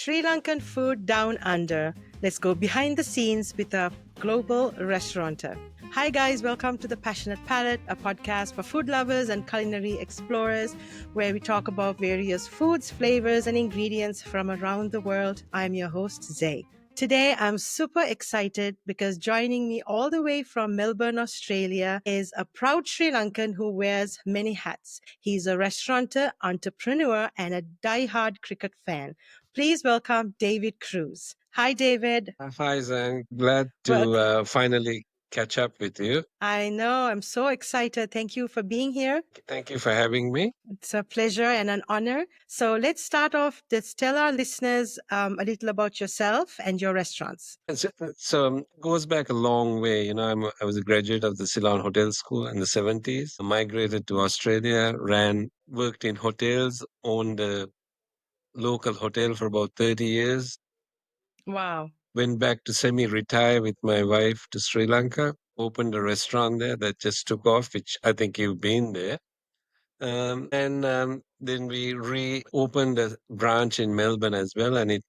Sri Lankan food down under. Let's go behind the scenes with a global restaurateur. Hi, guys, welcome to the Passionate Palate, a podcast for food lovers and culinary explorers where we talk about various foods, flavors, and ingredients from around the world. I'm your host, Zay. Today, I'm super excited because joining me all the way from Melbourne, Australia is a proud Sri Lankan who wears many hats. He's a restaurateur, entrepreneur, and a die-hard cricket fan. Please welcome David Cruz. Hi, David. Hi, Zhang. Glad Well, to finally catch up with you. I know. I'm so excited. Thank you for being here. Thank you for having me. It's a pleasure and an honor. So let's start off. Just tell our listeners a little about yourself and your restaurants. Goes back a long way. I was a graduate of the Ceylon Hotel School in the 70s. Migrated to Australia, worked in hotels, owned a local hotel for about 30 years. Wow. Went back to semi-retire with my wife to Sri Lanka. Opened a restaurant there that just took off, which I think you've been there. And then we reopened a branch in Melbourne as well, and it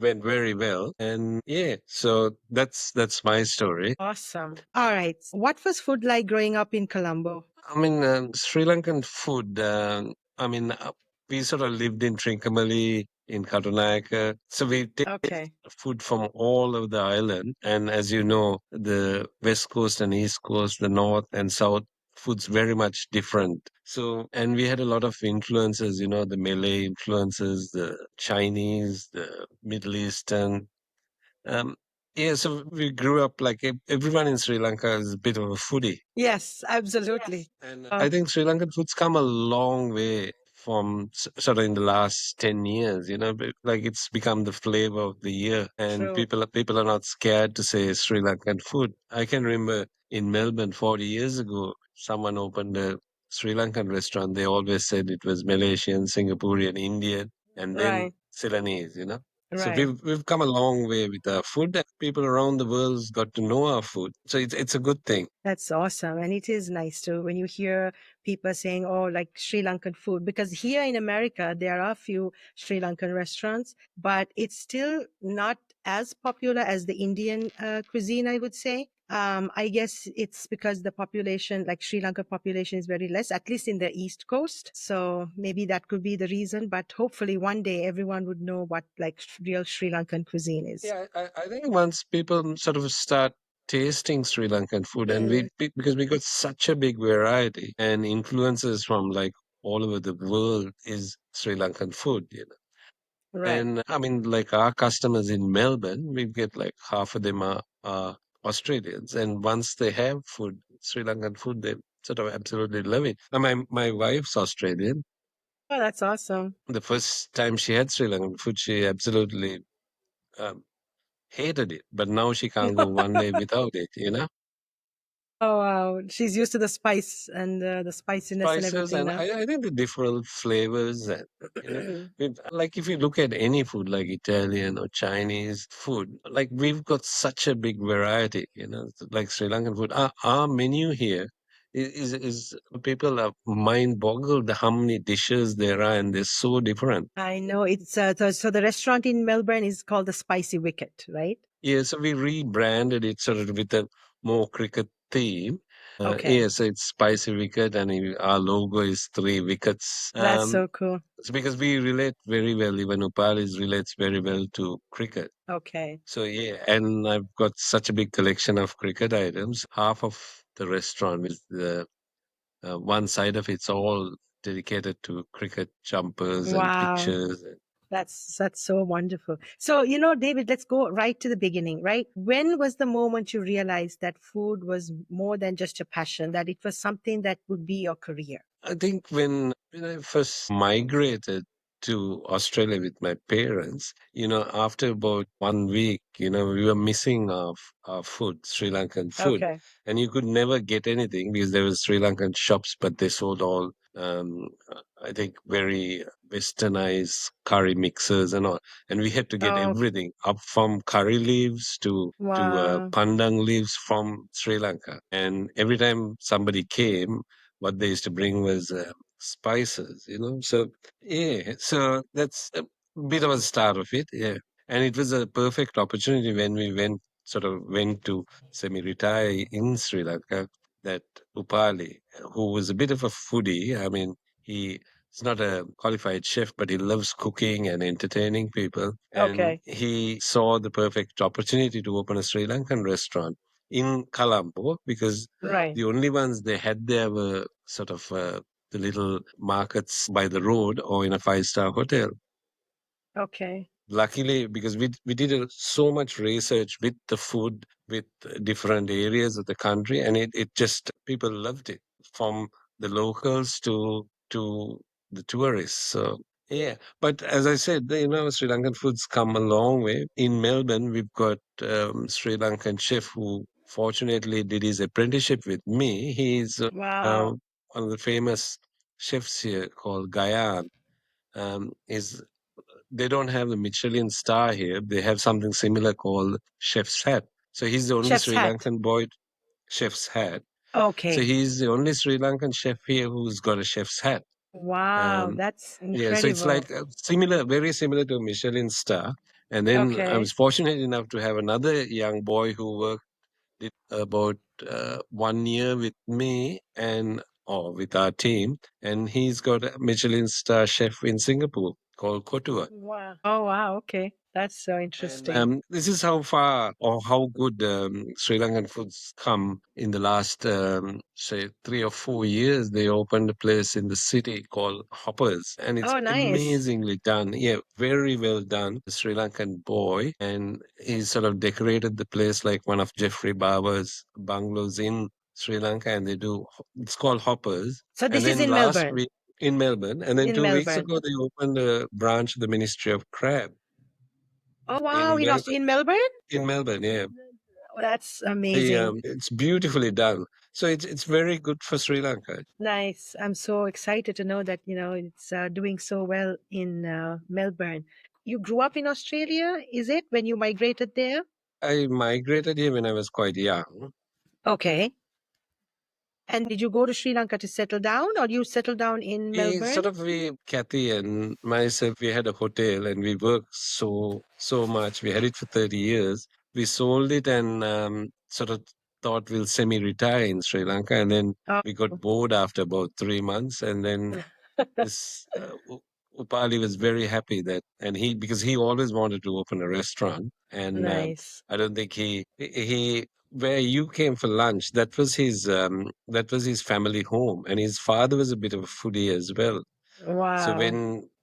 went very well. And yeah, so that's my story. Awesome. All right. What was food like growing up in Colombo? Sri Lankan food. We sort of lived in Trincomalee, in Katunayaka, so we take Okay. food from all over the island. And as you know, the west coast and east coast, the north and south, food's very much different. So, and we had a lot of influences, the Malay influences, the Chinese, the Middle Eastern. Um, yeah, so we grew up like everyone in Sri Lanka is a bit of a foodie. Yes, absolutely. And I think Sri Lankan food's come a long way from sort of in the last 10 years, like it's become the flavor of the year, and True. people are not scared to say Sri Lankan food. I can remember in Melbourne 40 years ago, someone opened a Sri Lankan restaurant. They always said it was Malaysian, Singaporean, Indian, and then Right. Ceylonese. So Right. we've come a long way with our food. And people around the world's got to know our food. So it's a good thing. That's awesome. And it is nice too when you hear people saying, oh, like Sri Lankan food, because here in America, there are a few Sri Lankan restaurants, but it's still not as popular as the Indian cuisine, I would say. I guess it's because the population, like Sri Lanka population is very less, at least in the East Coast. So maybe that could be the reason, but hopefully one day everyone would know what like real Sri Lankan cuisine is. Yeah, I think once people sort of start tasting Sri Lankan food, and because we got such a big variety and influences from like all over the world is Sri Lankan food. Right. And like our customers in Melbourne, we get like half of them are Australians, and once they have food, Sri Lankan food, they sort of absolutely love it. And my wife's Australian. Oh, that's awesome. The first time she had Sri Lankan food, she absolutely um, hated it, but now she can't go one day without it. Oh wow, she's used to the spice and the spiciness and Spices, everything and now. I think the different flavors, and like if you look at any food like Italian or Chinese food, like we've got such a big variety, like Sri Lankan food. Our menu here is people are mind boggled how many dishes there are, and they're so different. I know it's so the restaurant in Melbourne is called the Spicy Wicket, right? Yeah, so we rebranded it sort of with a more cricket theme. Okay, Yeah, so it's spicy wicket, and our logo is three wickets. that's so cool. So because we relate very well, even Upalis relates very well to cricket. Okay, So yeah, and I've got such a big collection of cricket items. Half of the restaurant is the one side of it's all dedicated to cricket jumpers and wow. pictures. That's so wonderful. So, David, let's go right to the beginning, right? When was the moment you realized that food was more than just your passion, that it was something that would be your career? I think when I first migrated to Australia with my parents, after about 1 week, we were missing our food, Sri Lankan food, Okay. and you could never get anything because there was Sri Lankan shops, but they sold all, I think, very westernized curry mixers and all, and we had to get Oh, everything up from curry leaves to wow. pandang leaves from Sri Lanka, and every time somebody came what they used to bring was spices. So yeah, so that's bit of a start of it, yeah. And it was a perfect opportunity when we went to semi-retire in Sri Lanka, that Upali, who was a bit of a foodie. I mean, he is not a qualified chef, but he loves cooking and entertaining people. And Okay. he saw the perfect opportunity to open a Sri Lankan restaurant in Colombo, because Right. the only ones they had there were sort of the little markets by the road or in a five-star hotel. Okay. Luckily, because we did so much research with the food, with different areas of the country, and it just people loved it, from the locals to the tourists. So yeah, but as I said, Sri Lankan foods come a long way. In Melbourne, we've got Sri Lankan chef who fortunately did his apprenticeship with me. He's Wow. uh, one of the famous chefs here called Gayan. Is They don't have the Michelin star here. They have something similar called chef's hat. So he's the only Chef's Sri hat. Lankan boy chef's hat. So Okay. he's the only Sri Lankan chef here who's got a chef's hat. Wow, Um, that's yeah, so it's incredible. like similar, very similar to a Michelin star. And then I Okay. was fortunate enough to have another young boy who worked did about 1 year with me and or with our team, and he's got a Michelin star chef in Singapore called Kotua. Wow. Oh, wow. Okay. That's so And interesting. this is how far or how good Sri Lankan foods come in the last, say, 3 or 4 years. They opened a place in the city called Hoppers, and it's Oh, nice. amazingly done. Yeah, very well done. A Sri Lankan boy, and he sort of decorated the place like one of Jeffrey Barber's bungalows in Sri Lanka, and they do. It's called Hoppers. So And this is then in last Melbourne. week in Melbourne, and then In 2 weeks Melbourne. ago they opened a branch of the Ministry of Crab Oh, wow. in Melbourne. In Melbourne? In Melbourne, yeah. Oh, that's amazing. It's beautifully done. So it's very good for Sri Lanka. Nice. I'm so excited to know that, it's doing so well in Melbourne. You grew up in Australia, is it, when you migrated there? I migrated here when I was quite young. Okay. And did you go to Sri Lanka to settle down, or you settled down in Melbourne? Kathy and myself, we had a hotel and we worked so much. We had it for 30 years. We sold it and sort of thought we'll semi-retire in Sri Lanka, and then Oh, we got bored after about 3 months, and then this Upali was very happy that, and because he always wanted to open a restaurant, and nice. I don't think he where you came for lunch, that was his family home, and his father was a bit of a foodie as well. So Wow.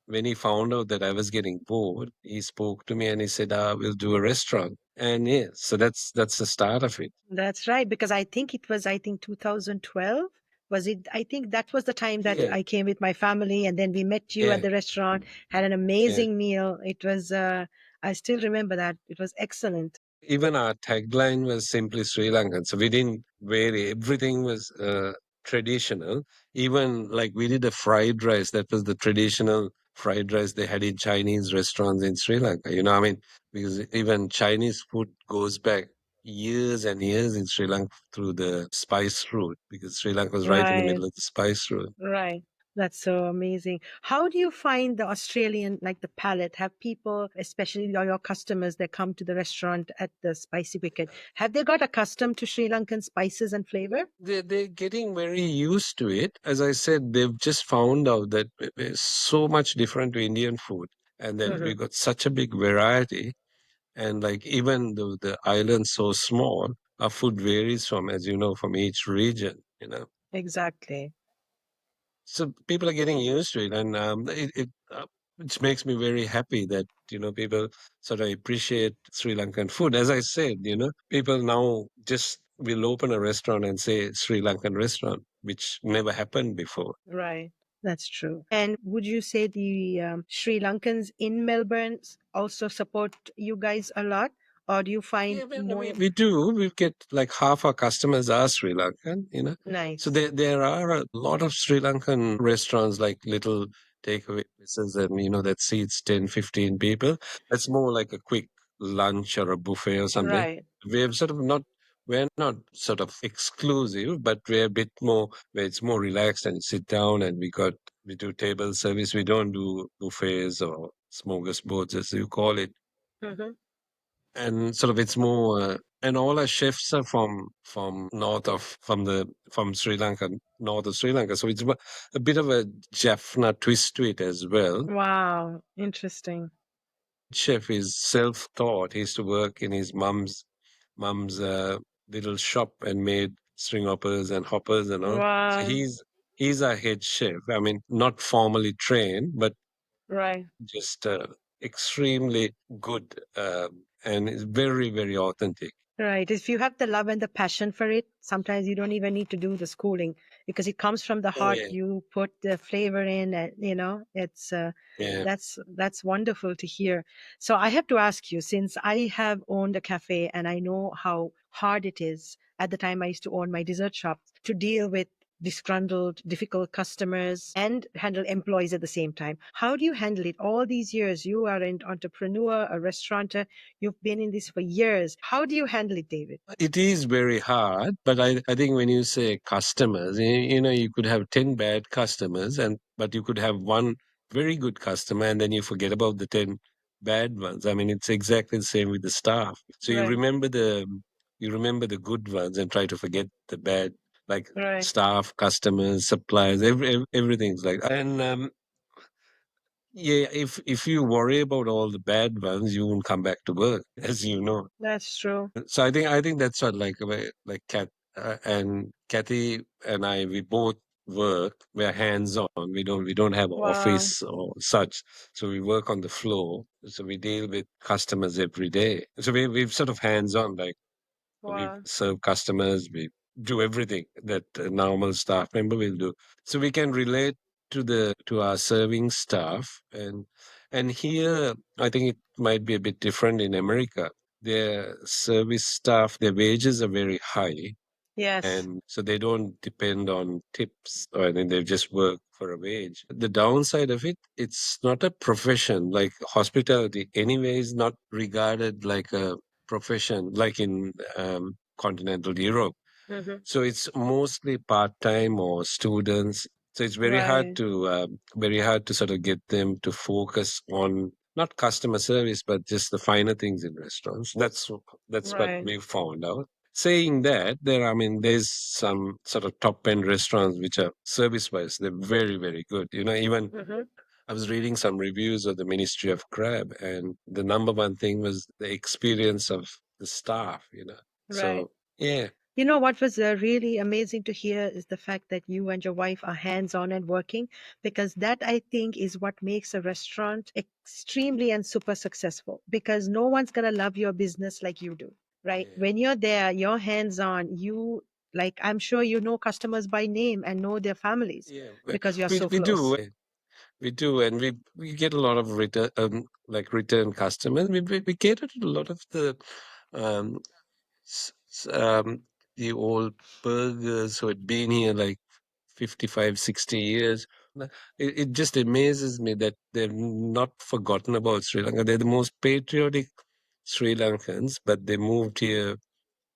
when he found out that I was getting bored, he spoke to me and he said, "We'll do a restaurant." And yeah, so that's the start of it. That's right, because I think 2012. Was it? I think that was the time that Yeah, I came with my family, and then we met you at yeah, the restaurant, had an yeah. amazing meal. It was, I still remember that. It was excellent. Even our tagline was simply Sri Lankan. So we didn't vary. Everything was traditional. Even like we did a fried rice. That was the traditional fried rice they had in Chinese restaurants in Sri Lanka. I mean, because even Chinese food goes back years and years in Sri Lanka through the spice route, because Sri Lanka was right in the Right. middle of the spice route. Right. That's so amazing. How do you find the Australian, like the palate? Have people, especially your customers that come to the restaurant at the spicy wicket, have they got accustomed to Sri Lankan spices and flavor? They're getting very used to it. As I said, they've just found out that it's so much different to Indian food, and that Hmm. we've got such a big variety. And like even though the island's so small, our food varies from, as you know, from each region. Exactly. So people are getting used to it, and which makes me very happy that people sort of appreciate Sri Lankan food. As I said, people now just will open a restaurant and say Sri Lankan restaurant, which never happened before. Right. That's true. And would you say the Sri Lankans in Melbourne also support you guys a lot? Or do you find Yeah, well, more we do. We get like half our customers are Sri Lankan. So nice? there are a lot of Sri Lankan restaurants, like little takeaway places, and that seats 10, 15 people. That's more like a quick lunch or a buffet or something. Right. We have sort of not we're not sort of exclusive, but we're a bit more where it's more relaxed and sit down and we do table service. We don't do buffets or smorgasbords as you call it. Hmm. And sort of it's more and all our chefs are from north of from Sri Lanka, north of Sri Lanka. So it's a bit of a Jaffna twist to it as well. Wow, interesting. Chef is self-taught. He used to work in his mum's little shop and made string hoppers and hoppers and all. So Wow, he's our head chef. I mean, not formally trained, but right. just extremely good and is very very authentic. Right. If you have the love and the passion for it, sometimes you don't even need to do the schooling because it comes from the heart. Yeah, You put the flavor in, and it's yeah. that's wonderful to hear. So I have to ask you, since I have owned a cafe and I know how hard it is. At the time I used to own my dessert shop to deal with disgruntled, difficult customers and handle employees at the same time. How do you handle it all these years? You are an entrepreneur, a restaurateur. You've been in this for years. How do you handle it, David? It is very hard, but I think when you say customers, you know, you could have 10 bad customers, and but you could have one very good customer, and then you forget about the 10 bad ones. I mean, it's exactly the same with the staff. So Right, you remember the good ones and try to forget the bad, like right. staff, customers, suppliers, everything's like. And yeah, if you worry about all the bad ones, you won't come back to work, as you know. That's true. So I think that's what like Kat and Kathy and I, we both work. We're hands on. We don't have an Wow, office or such. So we work on the floor. So we deal with customers every day. So we've sort of hands on. Like we wow. serve customers. We do everything that a normal staff member will do. So we can relate to our serving staff. And here I think it might be a bit different in America. Their service staff, their wages are very high, Yes, and so they don't depend on tips or anything. They just work for a wage. The downside of it, it's not a profession. Like hospitality anyway is not regarded like a profession like in continental Europe. hmm, So it's mostly part-time or students. So it's right. very hard to sort of get them to focus on not customer service, but just the finer things in restaurants. That's what Right. we found out. Saying that, I mean, there's some sort of top-end restaurants which are service-wise, they're very, very good. You know, even Hmm. I was reading some reviews of the Ministry of Crab, and the number one thing was the experience of the staff. You know, Right. so yeah. You know what was really amazing to hear is the fact that you and your wife are hands on and working, because that I think is what makes a restaurant extremely and super successful, because no one's going to love your business like you do, right? Yeah. When you're there, you're hands on, you like, I'm sure you know customers by name and know their families Yeah, because you're we so we do close. we do, and we get a lot of return customers. We cater to a lot of um s- s- um the old burgers who had been here like 55, 60 years. It just amazes me that they've not forgotten about Sri Lanka. They're the most patriotic Sri Lankans, but they moved here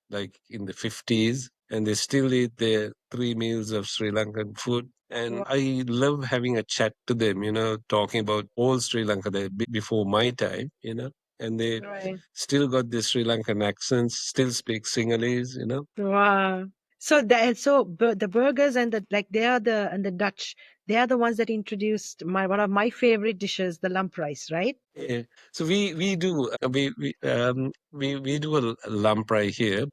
like in the 50s, and they still eat their 3 meals of Sri Lankan food. And Wa- I love having a chat to them, you know, talking about old Sri Lanka there before my time, you know, and they Right. still got the Sri Lankan accents, still speak Sinhalese, you know. Wow. So the burgers and the like, they are the and the Dutch, they are the ones that introduced my one of my favorite dishes, the lump rice, right? Yeah. So we do a lamprey here.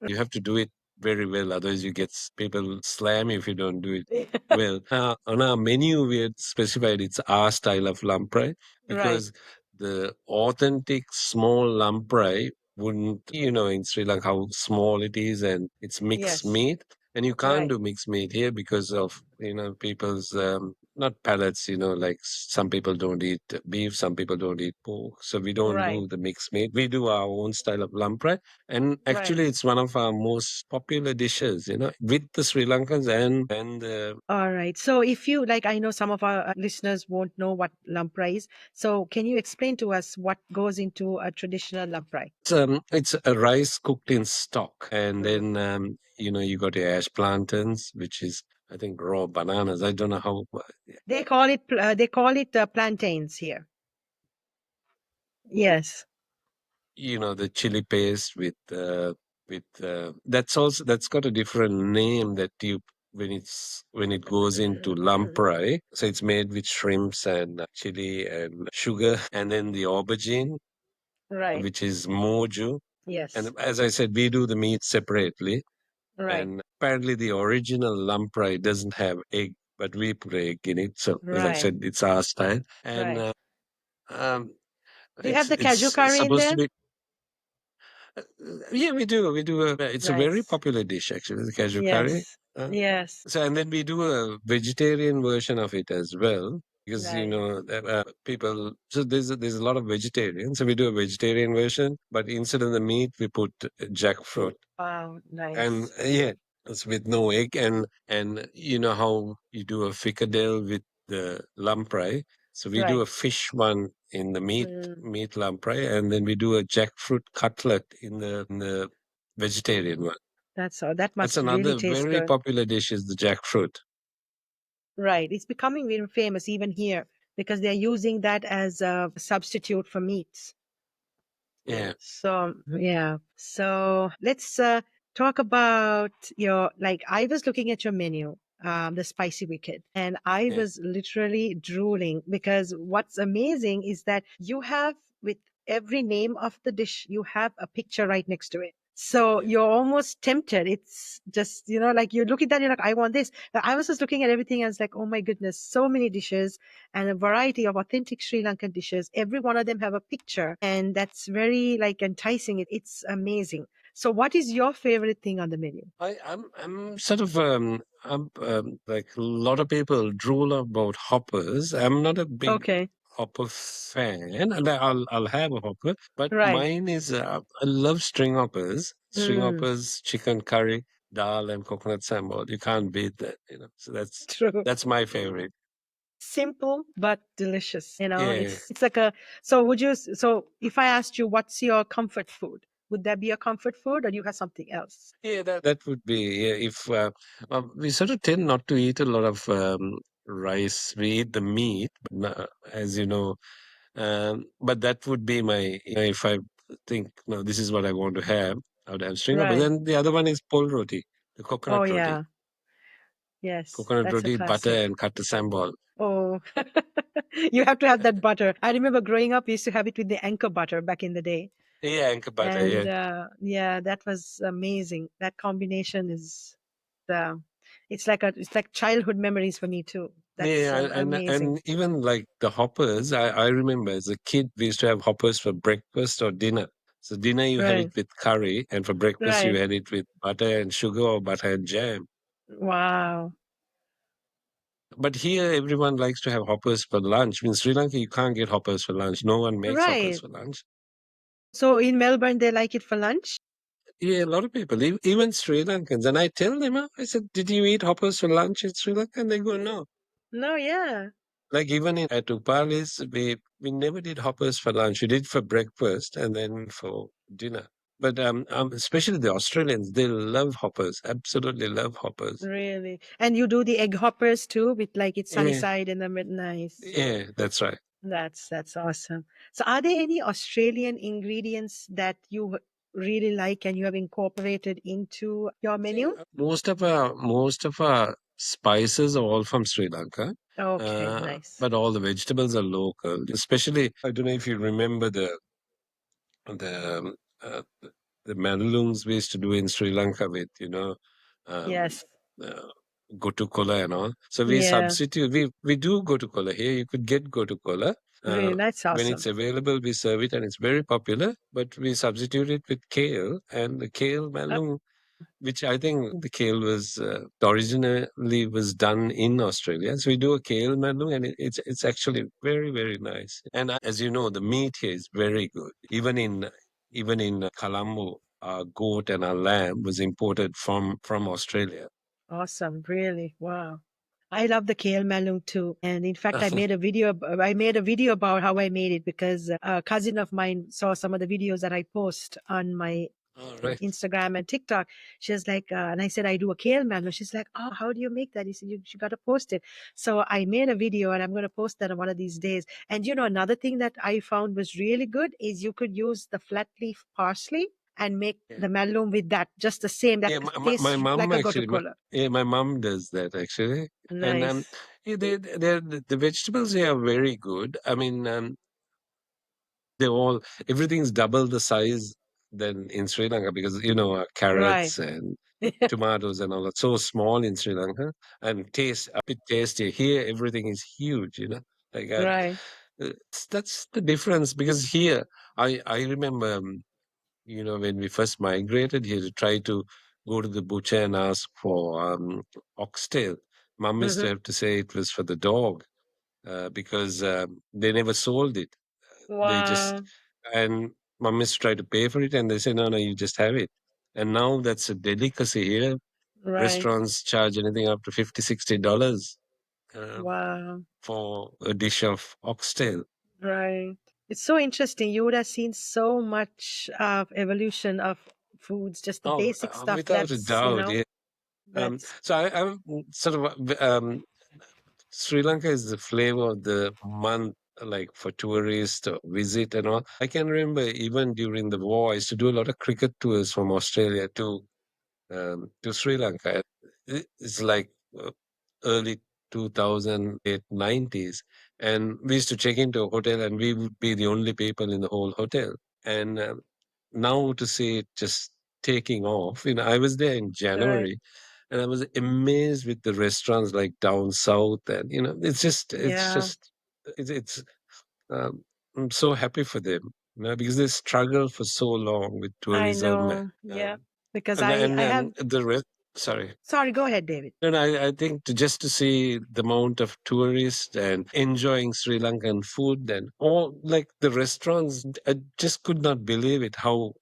You have to do it very well, otherwise you get people slam you if you don't do it well. On our menu, we had specified it's our style of lamprey Right. because the authentic small lamprey wouldn't, you know, in Sri Lanka how small it is and it's mixed Yes. meat, and you can't Right. do mixed meat here because of, you know, people's not pellets, like some people don't eat beef, some people don't eat pork. So we don't Right. do the mixed meat. We do our own style of lamprey. And Right. actually, it's one of our most popular dishes, with the Sri Lankans and the All right. So if you like, I know some of our listeners won't know what lamprey is. So can you explain to us what goes into a traditional lamprey? it's a rice cooked in stock, and Mm. then you got your ash plantains, which is I think raw bananas. I don't know how. They call it plantains here. Yes. The chili paste with that's got a different name that you when it goes into lamprey. So it's made with shrimps and chili and sugar, and then the aubergine, Right. which is moju. And Yes. as I said, we do the meat separately. Right. And apparently, the original lamprey doesn't have egg, but we put egg in it. So, as I Right. said, it's our style, and Right. um, Do you have the it's caju curry in supposed to there? be. Yeah, we do. We do. It's a very Nice. popular dish, actually, the cashew curry. Yes. Uh, Yes. so, and then we do a vegetarian version of it as well, because Nice. people. So there's a lot of vegetarians. So we do a vegetarian version, but instead of the meat, we put jackfruit. Wow. And Nice. yeah, it's with no egg, and you know how you do a fricadelle with the lamprey. So we do Right. a fish one in the Mm. meat lamprey, and then we do a jackfruit cutlet in the vegetarian one. That's all. That That's must really another taste very good. popular dish is the jackfruit. Right. It's becoming very famous even here because they're using that as a substitute for meats. Yeah, So, yeah. So let's talk about like, I was looking at your menu, the Spicy Wicked, and I yeah. was literally drooling because what's amazing is that you have, with every name of the dish, you have a picture right next to it. So you're almost tempted. It's just, like you look at that, you're like, I want this. But I was just looking at everything. I was like, oh my goodness, so many dishes and a variety of authentic Sri Lankan dishes. Every one of them have a picture, and that's very like enticing. It's amazing. So, what is your favorite thing on the menu? I'm sort of I'm like a lot of people drool about hoppers. I'm not a big Okay, hopper fan, and I'll have a hopper, but right. mine is I love string hoppers. String Mm, hoppers, chicken curry, dal, and coconut sambal. You can't beat that. So true. that's my favorite. Simple but delicious. Yeah. It's like a. So, so if I asked you, what's your comfort food? Would that be a comfort food, or do you have something else? Yeah, that would be, yeah, if we sort of tend not to eat a lot of rice. We eat the meat, but as you know, but that would be my, if I think, no, this is what I want to have, I would have string. But Right. then the other one is pol roti, the Oh coconut roti, yeah. Yes, coconut that's a roti, butter, classic. and katta sambal. Oh, you have to have that butter. I remember growing up, we used to have it with the anchor butter back in the day. Yeah, and butter. And Yeah, yeah, that was amazing. That combination is uh, it's like childhood memories for me too. That's yeah, and amazing. even like the hoppers. I remember as a kid we used to have hoppers for breakfast or dinner. So dinner you had it Right. with curry, and for breakfast you Right. had it with butter and sugar or butter and jam. Wow. But here everyone likes to have hoppers for lunch. In Sri Lanka you can't get hoppers for lunch. No one makes hoppers Right. for lunch. So in Melbourne, they like it for lunch? Yeah, a lot of people, even Sri Lankans, and I tell them, I said, "Did you eat hoppers for lunch in Sri Lanka?" And they go, "No." No, yeah. Like even at Upali's, we never did hoppers for lunch. We did for breakfast and then for dinner. But especially the Australians, they love hoppers. Absolutely love hoppers. Really. And you do the egg hoppers too, with like it's sunny Yeah, side in the mid. Nice. yeah, that's right. That's awesome. So are there any Australian ingredients that you really like and you have incorporated into your See, menu? most of our spices are all from Sri Lanka, Okay, nice. but all the vegetables are local. Especially, I don't know if you remember the the mandelungs we used to do in Sri Lanka with, um, Yes. uh, gotu kola and all. So we Yeah. substitute. We do gotu kola here. You could get gotu kola. Really, that's When awesome. it's available, we serve it, and it's very popular. But we substitute it with kale, and the kale Uh, malung. which I think the kale was originally was done in Australia. So we do a kale madung, and it's actually very very nice. And as you know, the meat here is very good. Even in Colombo, our goat and our lamb was imported from Australia. Awesome. Really. Wow. I love the kale malung too. And in fact, I made a video about how I made it because a cousin of mine saw some of the videos that I post on my All right. Instagram and TikTok. She's like, and I said, I do a kale malung. She's like, oh, how do you make that? He said, you got to post it. So I made a video and I'm going to post that on one of these days. And another thing that I found was really good is you could use the flat leaf parsley and make the malung with that, just the same. That Yeah, my tastes mom like a actually, gotu. yeah, my mom does that actually. And Nice. yeah, the vegetables here are very good. I mean, they all everything's double the size than in Sri Lanka because Right. carrots and tomatoes and all that so small in Sri Lanka and taste a bit tasty. Here, everything is huge. Like Right. that's the difference because here I remember. When we first migrated here to try to go to the butcher and ask for oxtail, mom used to Hmm. have to say it was for the dog because they never sold it. They just, Wow. and mom used to try to pay for it, and they say, no, no, you just have it. And now that's a delicacy here. Right. Restaurants charge anything up to $50, $60 uh, Wow. for a dish of oxtail. Right. It's so interesting. You would have seen so much of evolution of foods, just the Oh, basic stuff. without a doubt, yeah. That's So I'm sort of Sri Lanka is the flavor of the month, like for tourists to visit and all. I can remember even during the war, I used to do a lot of cricket tours from Australia to Sri Lanka. It's like early 2008, 90s. And we used to check into a hotel and we would be the only people in the whole hotel. And now to see it just taking off, I was there in right. January and I was amazed with the restaurants like down south. And, Yeah, it's, um, I'm so happy for them, because they struggled for so long with I tourism. know. Yeah, Um, because and I and I have. the rest, sorry. Sorry, go ahead, David. And I think just to see the amount of tourists and enjoying Sri Lankan food and all like the restaurants, I just could not believe it how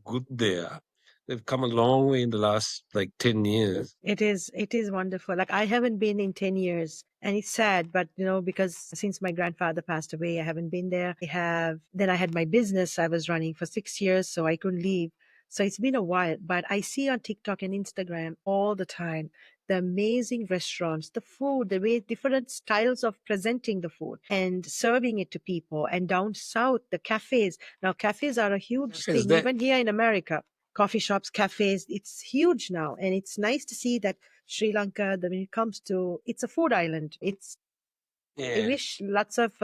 good they are. They've come a long way in the last like 10 years. It is wonderful. Like I haven't been in 10 years and it's sad, but because since my grandfather passed away, I haven't been there. Then I had my business I was running for 6 years, so I couldn't leave. So it's been a while, but I see on TikTok and Instagram all the time the amazing restaurants, the food, the way different styles of presenting the food and serving it to people. And down south, the cafes. Now, cafes are a huge Is thing, that even here in America. Coffee shops, cafes, it's huge now. And it's nice to see that Sri Lanka, when it comes to, it's a food island. I yeah. wish lots of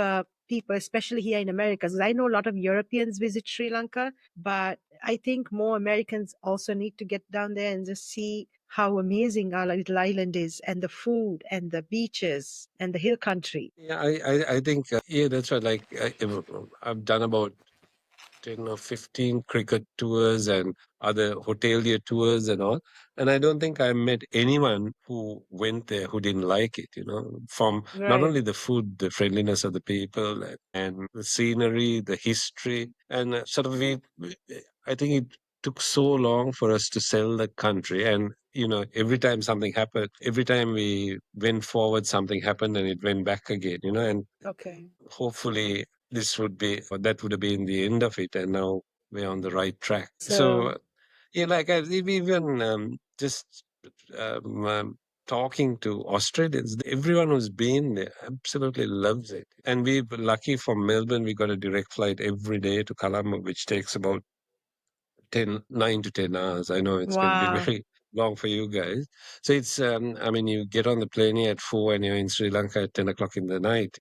people, especially here in America, because I know a lot of Europeans visit Sri Lanka, but I think more Americans also need to get down there and just see how amazing our little island is, and the food, and the beaches, and the hill country. Yeah, I think yeah, that's right. Like I've done about 10 or 15 cricket tours and other hotelier tours and all. And I don't think I met anyone who went there who didn't like it, from not Right. only the food, the friendliness of the people and the scenery, the history. And sort of I think it took so long for us to sell the country. And, every time something happened, every time we went forward, something happened and it went back again, and Okay. hopefully this would be or that would have been the end of it and now we're on the right track. So, So yeah, like even just talking to Australians, everyone who's been there absolutely loves it. And we're lucky from Melbourne, we got a direct flight every day to Colombo, which takes about 9 to 10 hours. I know it's going to be wow, very long for you guys. So it's I mean, you get on the plane here at 4 and you're in Sri Lanka at 10 o'clock in the night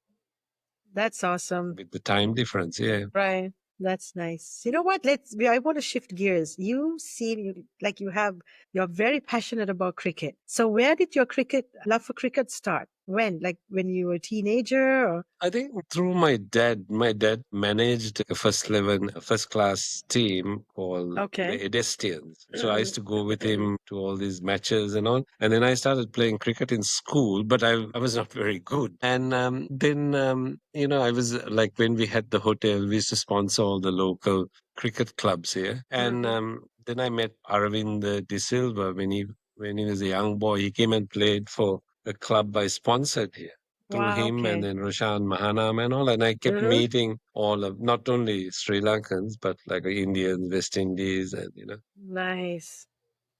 that's awesome. with the time difference. Yeah. Right. That's nice. You know what? I want to shift gears. You seem like you're very passionate about cricket. So where did your love for cricket start? When? Like when you were a teenager? Or? I think through my dad managed a first class team called the Okay. Edestians. So I used to go with him to all these matches and all. And then I started playing cricket in school, but I was not very good. And then, I was like, when we had the hotel, we used to sponsor all the local cricket clubs here. And Mhm. then I met Aravind De Silva when he was a young boy. He came and played for a club I sponsored here through Wow. him and Okay. then Roshan Mahanam and all. And I kept Hmm. meeting all of not only Sri Lankans, but like Indians, West Indies, and. Nice.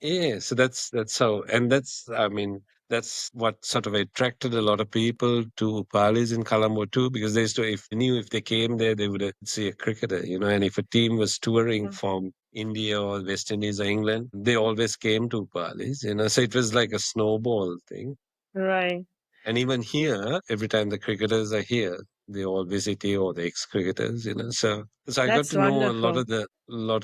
Yeah, so that's how, and that's what sort of attracted a lot of people to Palis in Colombo too, because they used to, if they knew if they came there, they would see a cricketer. And if a team was touring Mm. from India or West Indies or England, they always came to Palis. So it was like a snowball thing. Right. And even here, every time the cricketers are here, they all visit here or the ex-cricketers. So I got That's to know a lot wonderful.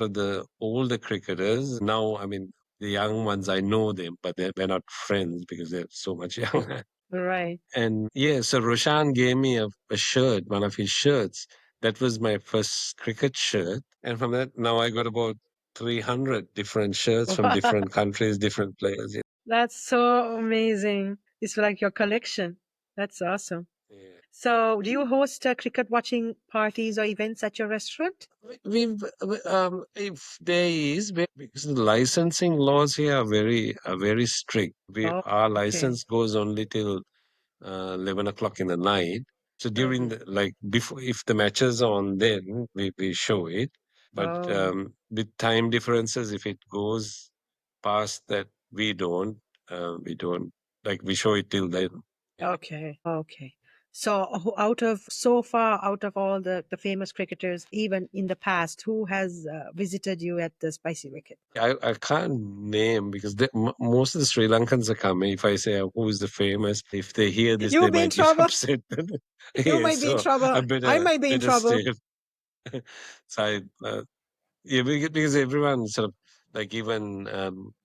of the older cricketers. Now, I mean, the young ones, I know them, but we're not friends because they're so much younger. Right. And yeah, so Roshan gave me a shirt, one of his shirts. That was my first cricket shirt. And from that, now I got about 300 different shirts from different countries, different players. That's so amazing. It's like your collection. That's awesome. Yeah. So, do you host cricket watching parties or events at your restaurant? If there is, because the licensing laws here are very strict. Oh, Our okay. license goes only till 11 o'clock in the night. So during Mhm. the, like before, if the matches are on, then we show it. But Oh, with time differences, if it goes past that, we don't like we show it till then. Yeah. okay. Okay. So, so far out of all the famous cricketers, even in the past, who has visited you at the Spicy Wicket? I can't name because most of the Sri Lankans are coming. If I say who is the famous, if they hear this, You they will be in might get trouble. upset. You Yeah, might be in so I trouble. I better might be in better trouble. stay. So yeah, because everyone sort of like even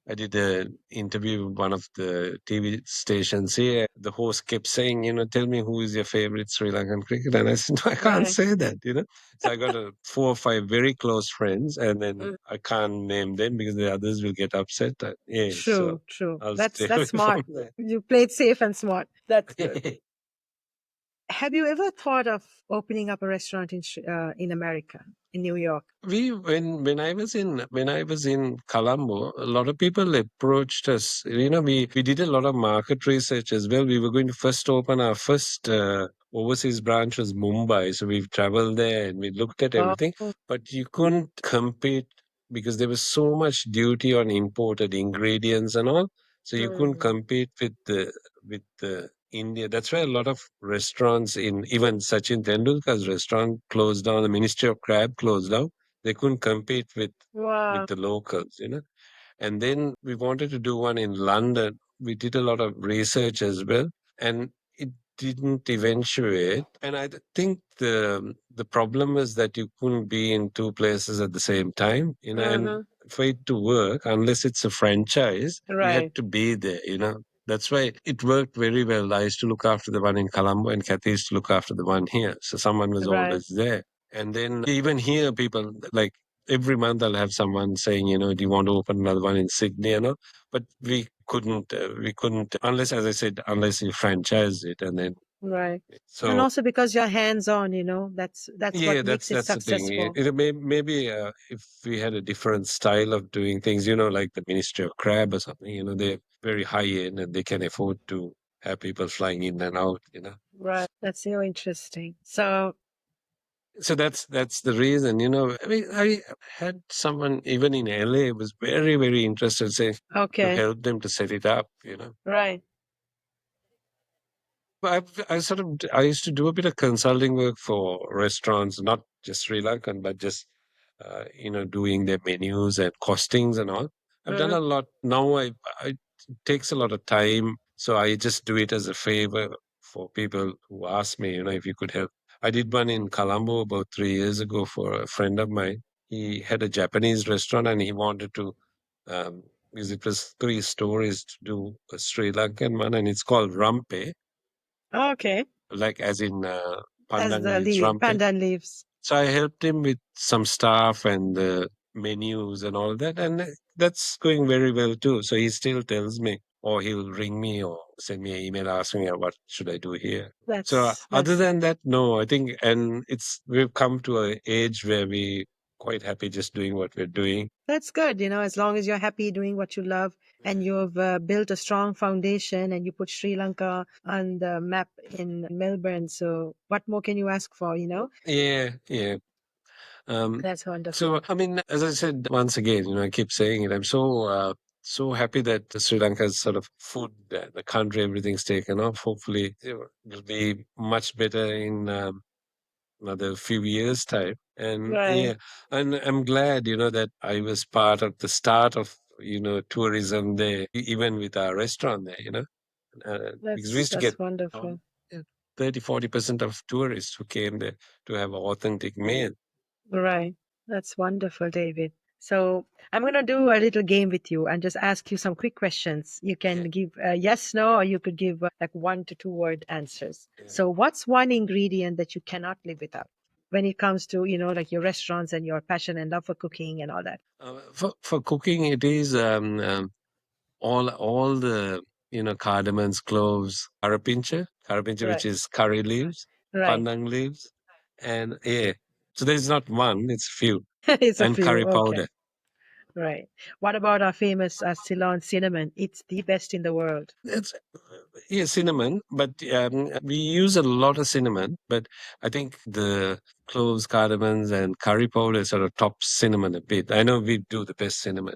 I did an interview with one of the TV stations here. The host kept saying, tell me who is your favorite Sri Lankan cricketer, and I said, no, I can't Right. say that. So I got 4 or 5 very close friends, and then Mm. I can't name them because the others will get upset. Yeah, so True. True. I'll That's stay away that's from smart. You played safe and smart. That's good. that. Have you ever thought of opening up a restaurant in America, in New York? We when I was in Colombo, a lot of people approached us. We did a lot of market research as well. We were going to first open our first overseas branch was Mumbai, so we've traveled there and we looked at Oh, everything, but you couldn't compete because there was so much duty on imported ingredients and all. So you couldn't mm, compete with the India. That's why a lot of restaurants in even Sachin Tendulkar's restaurant closed down. The Ministry of Crab closed down. They couldn't compete with wow. the locals. And then we wanted to do one in London. We did a lot of research as well, and it didn't eventuate. And I think the problem is that you couldn't be in two places at the same time. And Hmm. for it to work, unless it's a franchise, you had Right. to be there. That's why it worked very well. I used to look after the one in Colombo, and Kathy used to look after the one here. So someone was Right. always there. And then even here, people like every month I'll have someone saying, do you want to open another one in Sydney? But we couldn't, unless, as I said, unless you franchise it. And then, Right. And so also because you're hands on, that's what yeah, makes it that's the thing. successful. Maybe if we had a different style of doing things, like the Ministry of Crab or something, they're very high end and they can afford to have people flying in and out. Right. That's so interesting. So, So that's the reason. I mean, I had someone even in LA was very, very interested, say, to okay. help them to set it up. Right. But I used to do a bit of consulting work for restaurants, not just Sri Lankan, but just doing their menus and costings and all. I've done Mhm. a lot now. It takes a lot of time, so I just do it as a favor for people who ask me, if you could help. I did one in Colombo about 3 years ago for a friend of mine. He had a Japanese restaurant and he wanted to, because it was 3 stories to do a Sri Lankan one, and it's called Rampe. Okay. like as in As pandan the leaves, rumpet. pandan leaves. So I helped him with some stuff and the menus and all that, and that's going very well too. So he still tells me, or he'll ring me or send me an email asking me what should I do here. So other That's than that, no, I think, and we've come to an age where we quite happy just doing what we're doing. That's good, as long as you're happy doing what you love and you've built a strong foundation and you put Sri Lanka on the map in Melbourne. So, what more can you ask for? Yeah, yeah. That's wonderful. So, I mean, as I said, once again, I keep saying it. I'm so happy that Sri Lanka's sort of food, the country, everything's taken off. Hopefully, it'll be much better in another few years' time. And Right. yeah, and I'm glad, that I was part of the start of, tourism there, even with our restaurant there, because we used to get That's wonderful. yeah, 30-40% of tourists who came there to have authentic meal. Right. That's wonderful, David. So I'm going to do a little game with you and just ask you some quick questions. You can Yeah, give yes, no, or you could give like 1 to 2 word answers. yeah. So what's one ingredient that you cannot live without when it comes to, like your restaurants and your passion and love for cooking and all that? For cooking, it is all the cardamoms, cloves, carapincha, which Right. is curry leaves, Right. pandan leaves, and yeah. So there's not one; it's few, It's a and few. curry Okay. powder. Right. What about our famous Ceylon cinnamon? It's the best in the world. It's yeah, cinnamon, but we use a lot of cinnamon. But I think the cloves, cardamoms, and curry powder sort of top cinnamon a bit. I know we do the best cinnamon,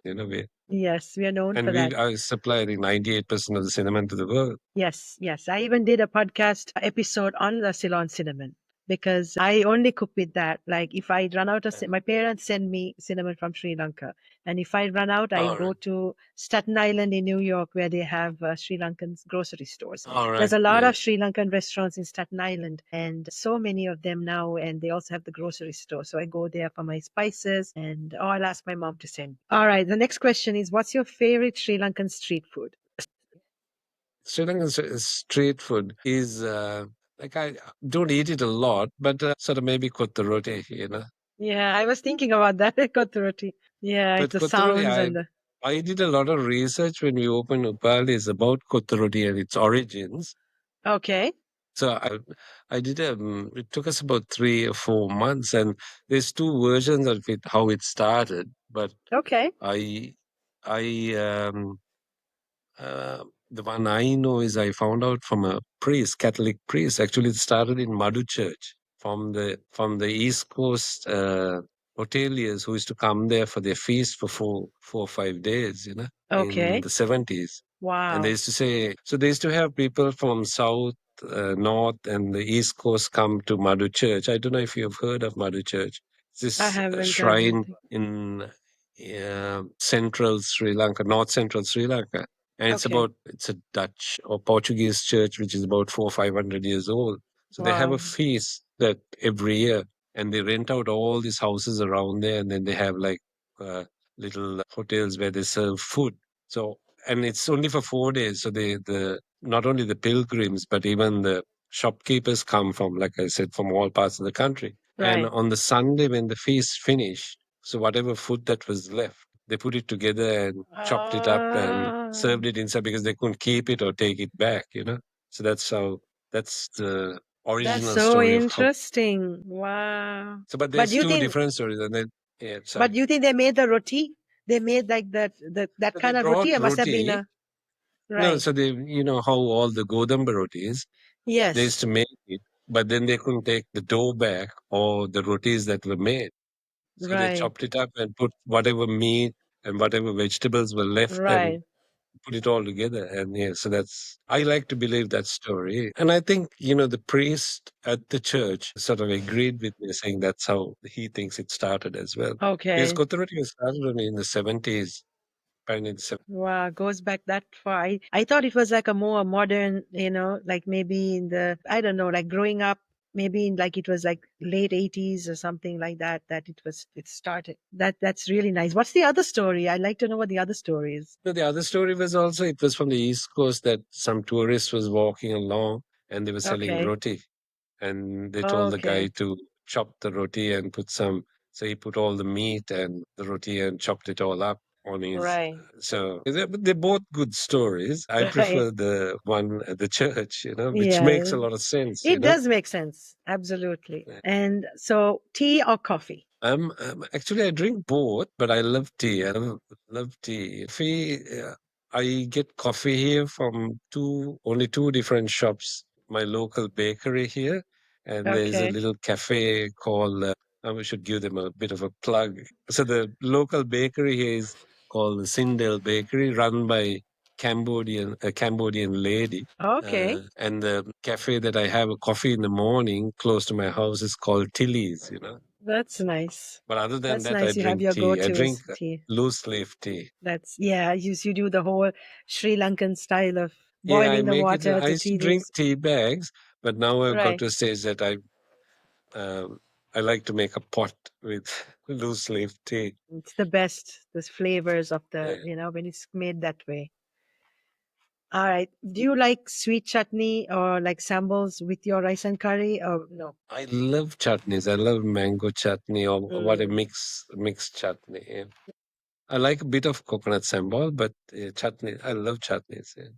Yes, we are known and for that. I supply the 98% of the cinnamon to the world. Yes, yes. I even did a podcast episode on the Ceylon cinnamon because I only cook with that. Like if I run out of, my parents send me cinnamon from Sri Lanka. And if I run out, I All right, go to Staten Island in New York where they have Sri Lankan grocery stores. all There's right, a lot yeah. of Sri Lankan restaurants in Staten Island and so many of them now. And they also have the grocery store. So I go there for my spices and I'll ask my mom to send. All right. The next question is what's your favorite Sri Lankan street food? Sri Lankan street food is like I don't eat it a lot, but sort of maybe kotta roti. Yeah, I was thinking about that. Kotroti. Yeah, it's But the kotta roti, sounds and the. I did a lot of research when we opened Upalis about kotta roti and its origins. Okay. So I did it took us about 3 or 4 months, and there's two versions of it, how it started. But Okay. I, I, the one I know is I found out from a priest, Catholic priest. Actually, it started in Madhu Church from the East Coast hoteliers who used to come there for their feast for 4 or 5 days, in Okay. the 70s. And they Wow. used to say, so they used to have people from South, North, and the East Coast come to Madhu Church. I don't know if you've heard of Madhu Church. It's I this haven't. shrine in central Sri Lanka, north central Sri Lanka. And Okay. it's a Dutch or Portuguese church, which is about 400 or 500 years old. So they have a Wow. feast that every year, and they rent out all these houses around there, and then they have like little hotels where they serve food. So, and it's only for 4 days. So the not only the pilgrims, but even the shopkeepers come from, like I said, from all parts of the country. And Right. on the Sunday when the feast finished, so whatever food that was left, they put it together and chopped it up and Ah, served it inside because they couldn't keep it or take it back. So that's the that's original so story of how. interesting. Wow. So, but But there's you two think, different stories, and then yeah, but sorry. you think they made the roti? They made like that So they kind of roti? brought It must have been roti. a No, right. so how all the Godamba rotis, they used Yes. to make it, but then they couldn't take the dough back or the rotis that were made. So they Right. chopped it up and put whatever meat and whatever vegetables were left and Right. put it all together. And yeah, so I like to believe that story. And I think, the priest at the church sort of agreed with me, saying that's how he thinks it started as well. Because Okay. Kotarati was started only in the 70s, apparently in the 70s. Wow, goes back that far. I thought it was like a more modern, like maybe in the, I don't know, like growing up, maybe in like it was like late 80s or something like that, it started. That's really nice. What's the other story? I'd like to know what the other story is. No, the other story was also, it was from the East Coast that some tourist was walking along and they were selling Okay. roti. And they told the guy Okay. to chop the roti and put some. So he put all the meat and the roti and chopped it all up on his. Right. So they're both good stories. I Right. prefer the one at the church, which makes Yeah. a lot of sense, It does make sense. Absolutely. Yeah. And so tea or coffee? Actually, I drink both, but I love tea. I love tea. I get coffee here from only two different shops. My local bakery here, and there's a Okay. little cafe called. We should give them a bit of a plug. So the local bakery here is called the Sindel Bakery, run by a Cambodian lady. Okay. And the cafe that I have a coffee in the morning close to my house is called Tilly's. That's nice. But other than That's that, I nice. You have drink your tea. I drink go-tos tea. loose leaf tea. That's, yeah, you do the whole Sri Lankan style of Yeah, I boiling the make it. water I to used to tea drink leaves. tea bags, but now I've got Right. to a stage that um, I like to make a pot with loose leaf tea. It's the best, the flavors of Yeah. when it's made that way. All right. Do you like sweet chutney or like sambals with your rice and curry or no? I love chutneys. I love mango chutney or what a Mm. mixed chutney. Yeah. I like a bit of coconut sambal, but chutney. I love chutneys. Yeah.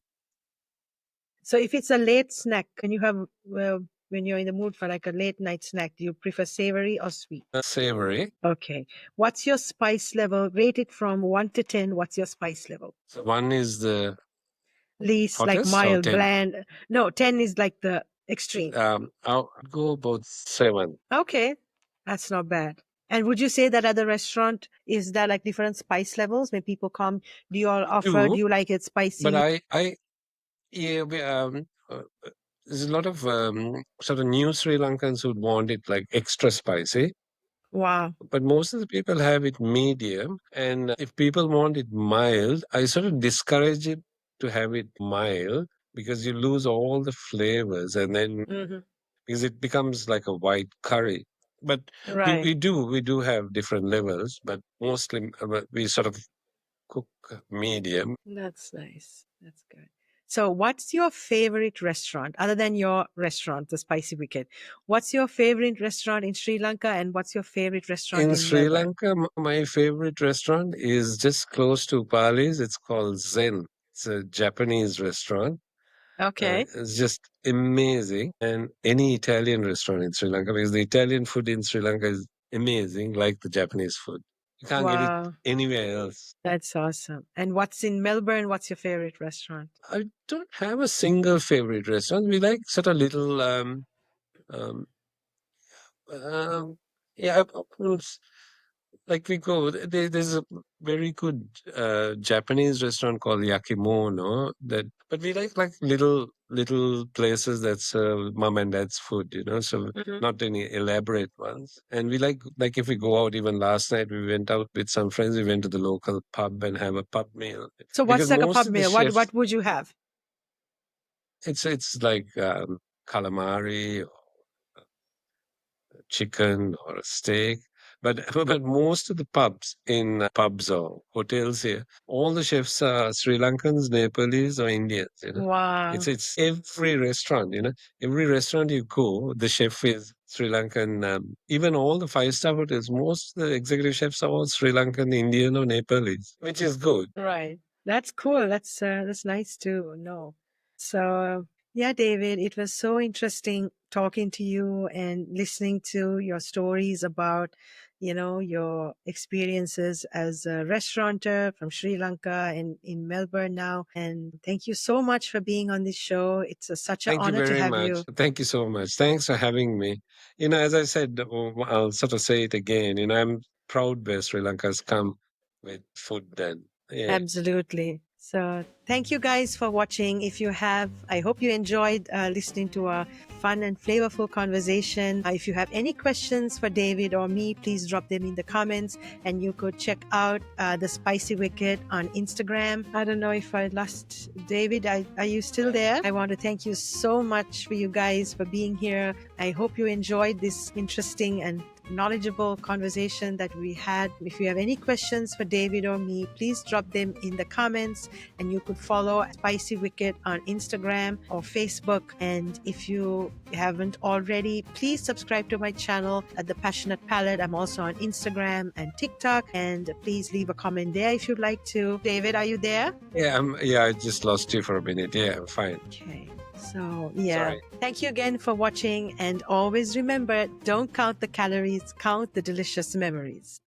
So if it's a late snack, when you're in the mood for like a late night snack, do you prefer savory or sweet? Savory. Okay. What's your spice level? Rate it from 1 to 10. What's your spice level? So one is the Least, like hottest, or mild, 10. bland. No, 10 is like the extreme. I'll go about 7. Okay. That's not bad. And would you say that at the restaurant, is there like different spice levels when people come? Do you all offer, do Do, you like it but spicy? yeah, there's a lot of sort of new Sri Lankans who want it like extra spicy, Wow. but most of the people have it medium. And if people want it mild, I sort of discourage it to have it mild because you lose all the flavors, and then Hmm. because it becomes like a white curry. But Right. we do have different levels, but mostly we sort of cook medium. That's nice. That's good. So, what's your favorite restaurant other than your restaurant, the Spicy Wicket? What's your favorite restaurant in Sri Lanka and what's your favorite restaurant In in Sri Melbourne? Lanka, my favorite restaurant is just close to Pali's. It's called Zen. It's a Japanese restaurant. Okay. It's just amazing. And any Italian restaurant in Sri Lanka, because the Italian food in Sri Lanka is amazing, like the Japanese food. You can't get it Wow. anywhere else. That's awesome. And what's in Melbourne? What's your favorite restaurant? I don't have a single favorite restaurant. We like sort of little, um, um, yeah, like we go, there's a very good Japanese restaurant called Yakimono but we like little places that serve mom and dad's food. So Hmm. not any elaborate ones. And we like if we go out, even last night we went out with some friends. We went to the local pub and have a pub meal So, what's because like a most pub of the meal? chefs, What would you have? it's like calamari, chicken or a steak. But but most of the pubs or hotels here, all the chefs are Sri Lankans, Nepalese, or Indians. Wow. It's every restaurant. Every restaurant you go, the chef is Sri Lankan. Even all the five-star hotels, most of the executive chefs are all Sri Lankan, Indian, or Nepalese, which is good. Right. That's cool. That's nice to know. So, yeah, David, it was so interesting talking to you and listening to your stories about, your experiences as a restaurateur from Sri Lanka and in Melbourne now. And thank you so much for being on this show. It's such an Thank you honor to very have much. you. Thank you so much. Thanks for having me. As I said, I'll sort of say it again. I'm proud where Sri Lanka's come with food then. Yeah. Absolutely. So, thank you guys for watching. If you have, I hope you enjoyed listening to a fun and flavorful conversation. If you have any questions for David or me, please drop them in the comments. And you could check out the Spicy Wicket on Instagram. I don't know if I lost David. Are you still there? I want to thank you so much for you guys for being here. I hope you enjoyed this interesting and knowledgeable conversation that we had. If you have any questions for David or me, please drop them in the comments, and you could follow Spicy Wicked on Instagram or Facebook. And if you haven't already, please subscribe to my channel at The Passionate Palate. I'm also on Instagram and TikTok, and please leave a comment there if you'd like to. David, are you there? Yeah, I just lost you for a minute. Yeah, I'm fine. Okay. So, yeah. Sorry. Thank you again for watching, and always remember, don't count the calories, count the delicious memories.